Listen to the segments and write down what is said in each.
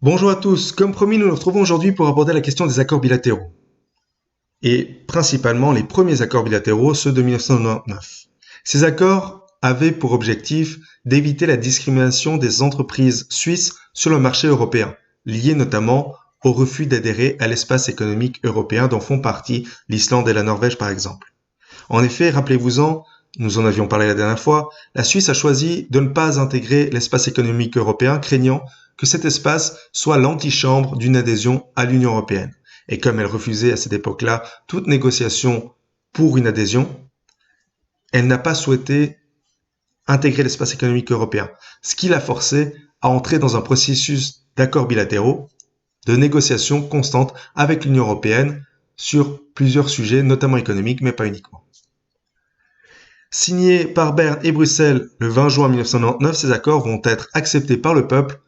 Bonjour à tous, comme promis, nous nous retrouvons aujourd'hui pour aborder la question des accords bilatéraux. Et principalement les premiers accords bilatéraux, ceux de 1999. Ces accords avaient pour objectif d'éviter la discrimination des entreprises suisses sur le marché européen, liée notamment au refus d'adhérer à l'espace économique européen dont font partie l'Islande et la Norvège par exemple. En effet, rappelez-vous-en, nous en avions parlé la dernière fois, la Suisse a choisi de ne pas intégrer l'espace économique européen, craignant que cet espace soit l'antichambre d'une adhésion à l'Union européenne. Et comme elle refusait à cette époque-là toute négociation pour une adhésion, elle n'a pas souhaité intégrer l'espace économique européen, ce qui l'a forcé à entrer dans un processus d'accords bilatéraux, de négociations constantes avec l'Union européenne sur plusieurs sujets, notamment économiques, mais pas uniquement. Signés par Berne et Bruxelles le 20 juin 1999, ces accords vont être acceptés par le peuple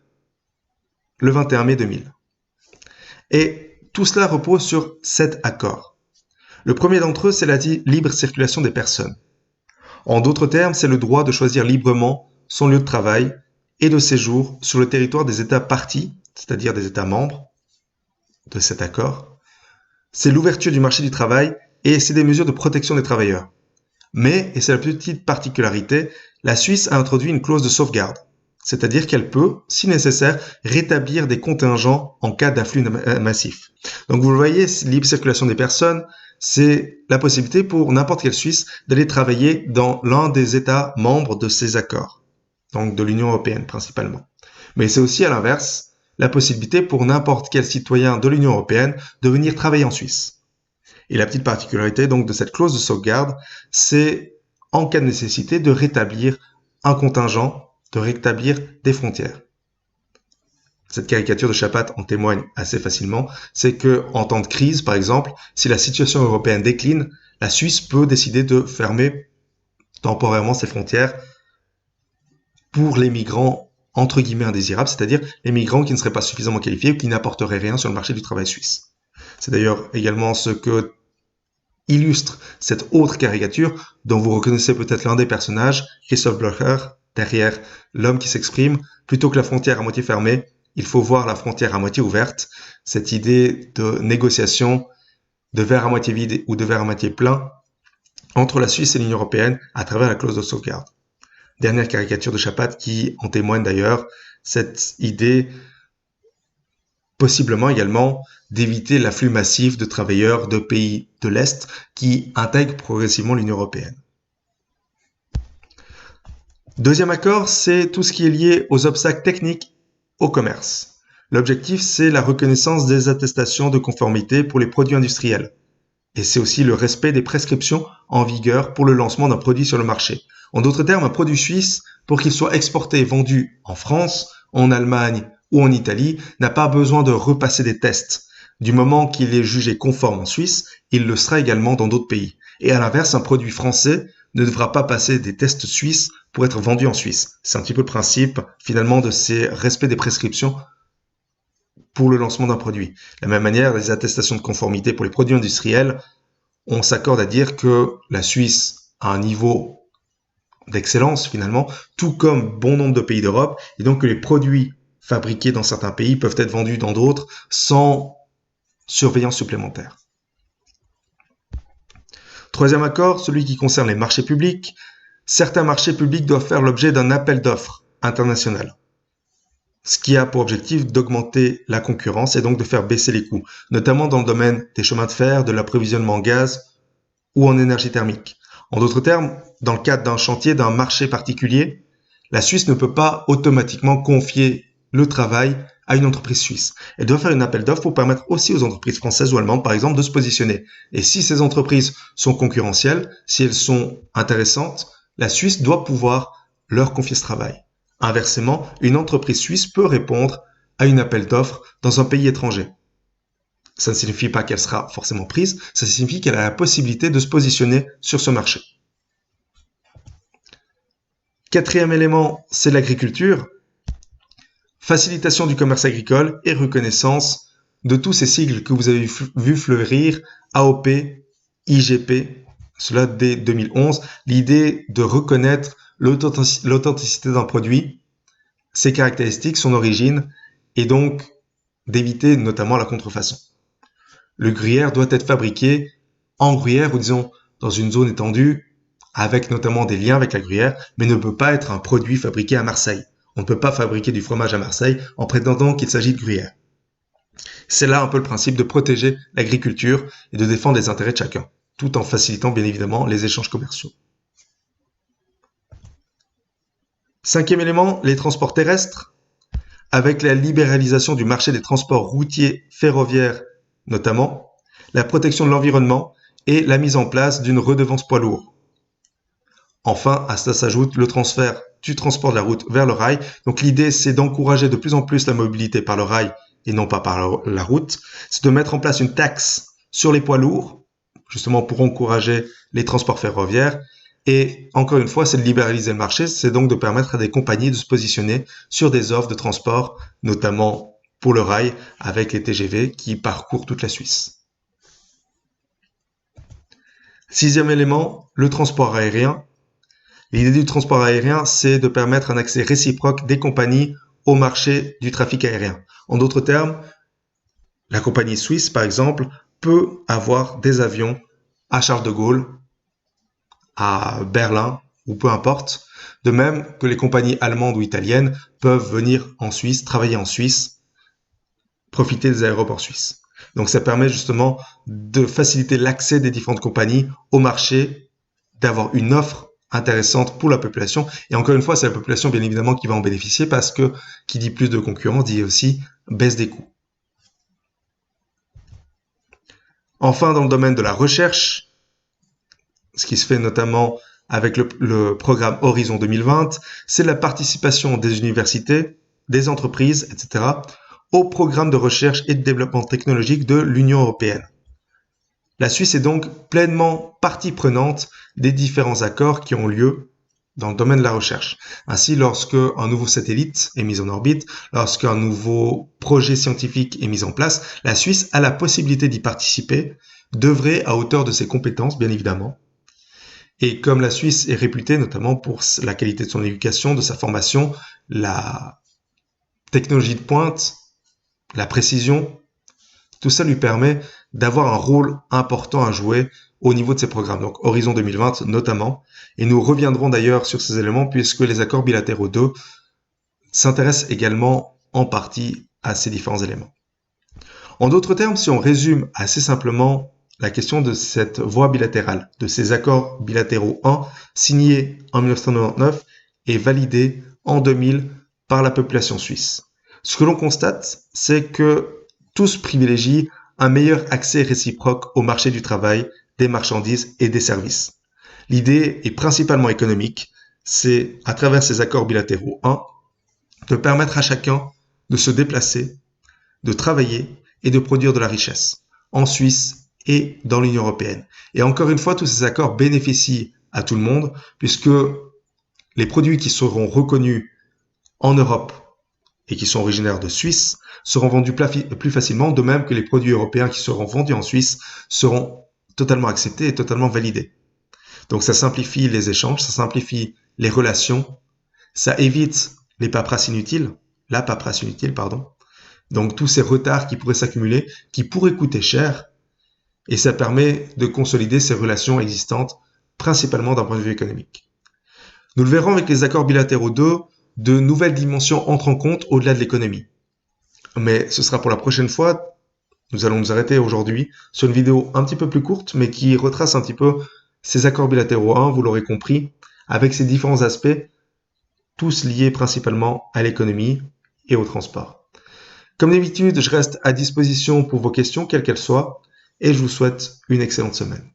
le 21 mai 2000. Et tout cela repose sur 7 accords. Le premier d'entre eux, c'est la libre circulation des personnes. En d'autres termes, c'est le droit de choisir librement son lieu de travail et de séjour sur le territoire des États parties, c'est-à-dire des États membres de cet accord. C'est l'ouverture du marché du travail et c'est des mesures de protection des travailleurs. Mais, et c'est la petite particularité, la Suisse a introduit une clause de sauvegarde, c'est-à-dire qu'elle peut, si nécessaire, rétablir des contingents en cas d'afflux massif. Donc vous le voyez, libre circulation des personnes, c'est la possibilité pour n'importe quel Suisse d'aller travailler dans l'un des États membres de ces accords, donc de l'Union européenne principalement. Mais c'est aussi à l'inverse, la possibilité pour n'importe quel citoyen de l'Union européenne de venir travailler en Suisse. Et la petite particularité donc de cette clause de sauvegarde, c'est en cas de nécessité de rétablir un contingent, de rétablir des frontières. Cette caricature de Chapat en témoigne assez facilement, c'est que en temps de crise, par exemple, si la situation européenne décline, la Suisse peut décider de fermer temporairement ses frontières pour les migrants entre guillemets indésirables, c'est-à-dire les migrants qui ne seraient pas suffisamment qualifiés ou qui n'apporteraient rien sur le marché du travail suisse. C'est d'ailleurs également ce que illustre cette autre caricature dont vous reconnaissez peut-être l'un des personnages, Christoph Blocher, derrière l'homme qui s'exprime. Plutôt que la frontière à moitié fermée, il faut voir la frontière à moitié ouverte. Cette idée de négociation de verre à moitié vide ou de verre à moitié plein entre la Suisse et l'Union européenne à travers la clause de sauvegarde. Dernière caricature de Chapat qui en témoigne d'ailleurs, cette idée possiblement également d'éviter l'afflux massif de travailleurs de pays de l'Est qui intègrent progressivement l'Union européenne. Deuxième accord, c'est tout ce qui est lié aux obstacles techniques au commerce. L'objectif, c'est la reconnaissance des attestations de conformité pour les produits industriels. Et c'est aussi le respect des prescriptions en vigueur pour le lancement d'un produit sur le marché. En d'autres termes, un produit suisse, pour qu'il soit exporté et vendu en France, en Allemagne ou en Italie, n'a pas besoin de repasser des tests. Du moment qu'il est jugé conforme en Suisse, il le sera également dans d'autres pays. Et à l'inverse, un produit français ne devra pas passer des tests suisses pour être vendu en Suisse. C'est un petit peu le principe, finalement, de ces respects des prescriptions pour le lancement d'un produit. De la même manière, les attestations de conformité pour les produits industriels, on s'accorde à dire que la Suisse a un niveau d'excellence finalement, tout comme bon nombre de pays d'Europe, et donc que les produits fabriqués dans certains pays peuvent être vendus dans d'autres sans surveillance supplémentaire. Troisième accord, celui qui concerne les marchés publics. Certains marchés publics doivent faire l'objet d'un appel d'offres international, ce qui a pour objectif d'augmenter la concurrence et donc de faire baisser les coûts, notamment dans le domaine des chemins de fer, de l'approvisionnement en gaz ou en énergie thermique. En d'autres termes, dans le cadre d'un chantier, d'un marché particulier, la Suisse ne peut pas automatiquement confier le travail à une entreprise suisse. Elle doit faire un appel d'offres pour permettre aussi aux entreprises françaises ou allemandes, par exemple, de se positionner. Et si ces entreprises sont concurrentielles, si elles sont intéressantes, la Suisse doit pouvoir leur confier ce travail. Inversement, une entreprise suisse peut répondre à un appel d'offres dans un pays étranger. Ça ne signifie pas qu'elle sera forcément prise, ça signifie qu'elle a la possibilité de se positionner sur ce marché. Quatrième élément, c'est l'agriculture. Facilitation du commerce agricole et reconnaissance de tous ces sigles que vous avez vu fleurir, AOP, IGP, cela dès 2011, l'idée de reconnaître l'authenticité d'un produit, ses caractéristiques, son origine, et donc d'éviter notamment la contrefaçon. Le gruyère doit être fabriqué en gruyère ou disons dans une zone étendue avec notamment des liens avec la gruyère, mais ne peut pas être un produit fabriqué à Marseille. On ne peut pas fabriquer du fromage à Marseille en prétendant qu'il s'agit de gruyère. C'est là un peu le principe de protéger l'agriculture et de défendre les intérêts de chacun, tout en facilitant bien évidemment les échanges commerciaux. Cinquième élément, les transports terrestres. Avec la libéralisation du marché des transports routiers, ferroviaires notamment, la protection de l'environnement et la mise en place d'une redevance poids lourd. Enfin, à cela s'ajoute le transfert du transport de la route vers le rail. Donc l'idée, c'est d'encourager de plus en plus la mobilité par le rail et non pas par la route. C'est de mettre en place une taxe sur les poids lourds, justement pour encourager les transports ferroviaires. Et encore une fois, c'est de libéraliser le marché, c'est donc de permettre à des compagnies de se positionner sur des offres de transport, notamment pour le rail, avec les TGV qui parcourent toute la Suisse. Sixième élément, le transport aérien. L'idée du transport aérien, c'est de permettre un accès réciproque des compagnies au marché du trafic aérien. En d'autres termes, la compagnie suisse, par exemple, peut avoir des avions à Charles de Gaulle, à Berlin, ou peu importe. De même que les compagnies allemandes ou italiennes peuvent venir en Suisse, travailler en Suisse, profiter des aéroports suisses. Donc ça permet justement de faciliter l'accès des différentes compagnies au marché, d'avoir une offre intéressante pour la population. Et encore une fois, c'est la population bien évidemment qui va en bénéficier parce que qui dit plus de concurrents dit aussi baisse des coûts. Enfin, dans le domaine de la recherche, ce qui se fait notamment avec le programme Horizon 2020, c'est la participation des universités, des entreprises, etc. au programme de recherche et de développement technologique de l'Union européenne. La Suisse est donc pleinement partie prenante des différents accords qui ont lieu dans le domaine de la recherche. Ainsi, lorsque un nouveau satellite est mis en orbite, lorsqu'un nouveau projet scientifique est mis en place, la Suisse a la possibilité d'y participer, d'œuvrer à hauteur de ses compétences, bien évidemment. Et comme la Suisse est réputée notamment pour la qualité de son éducation, de sa formation, la technologie de pointe, la précision, tout ça lui permet d'avoir un rôle important à jouer au niveau de ces programmes, donc Horizon 2020 notamment. Et nous reviendrons d'ailleurs sur ces éléments puisque les accords bilatéraux 2 s'intéressent également en partie à ces différents éléments. En d'autres termes, si on résume assez simplement la question de cette voie bilatérale, de ces accords bilatéraux 1 signés en 1999 et validés en 2000 par la population suisse. Ce que l'on constate, c'est que tous privilégient un meilleur accès réciproque au marché du travail, des marchandises et des services. L'idée est principalement économique, c'est à travers ces accords bilatéraux 1 de permettre à chacun de se déplacer, de travailler et de produire de la richesse en Suisse et dans l'Union européenne. Et encore une fois, tous ces accords bénéficient à tout le monde puisque les produits qui seront reconnus en Europe et qui sont originaires de Suisse seront vendus plus facilement, de même que les produits européens qui seront vendus en Suisse seront totalement acceptés et totalement validés. Donc ça simplifie les échanges, ça simplifie les relations, ça évite la paperasse inutile, pardon. Donc tous ces retards qui pourraient s'accumuler, qui pourraient coûter cher, et ça permet de consolider ces relations existantes, principalement d'un point de vue économique. Nous le verrons avec les accords bilatéraux 2, de nouvelles dimensions entrent en compte au-delà de l'économie. Mais ce sera pour la prochaine fois. Nous allons nous arrêter aujourd'hui sur une vidéo un petit peu plus courte, mais qui retrace un petit peu ces accords bilatéraux 1, vous l'aurez compris, avec ces différents aspects, tous liés principalement à l'économie et au transport. Comme d'habitude, je reste à disposition pour vos questions, quelles qu'elles soient, et je vous souhaite une excellente semaine.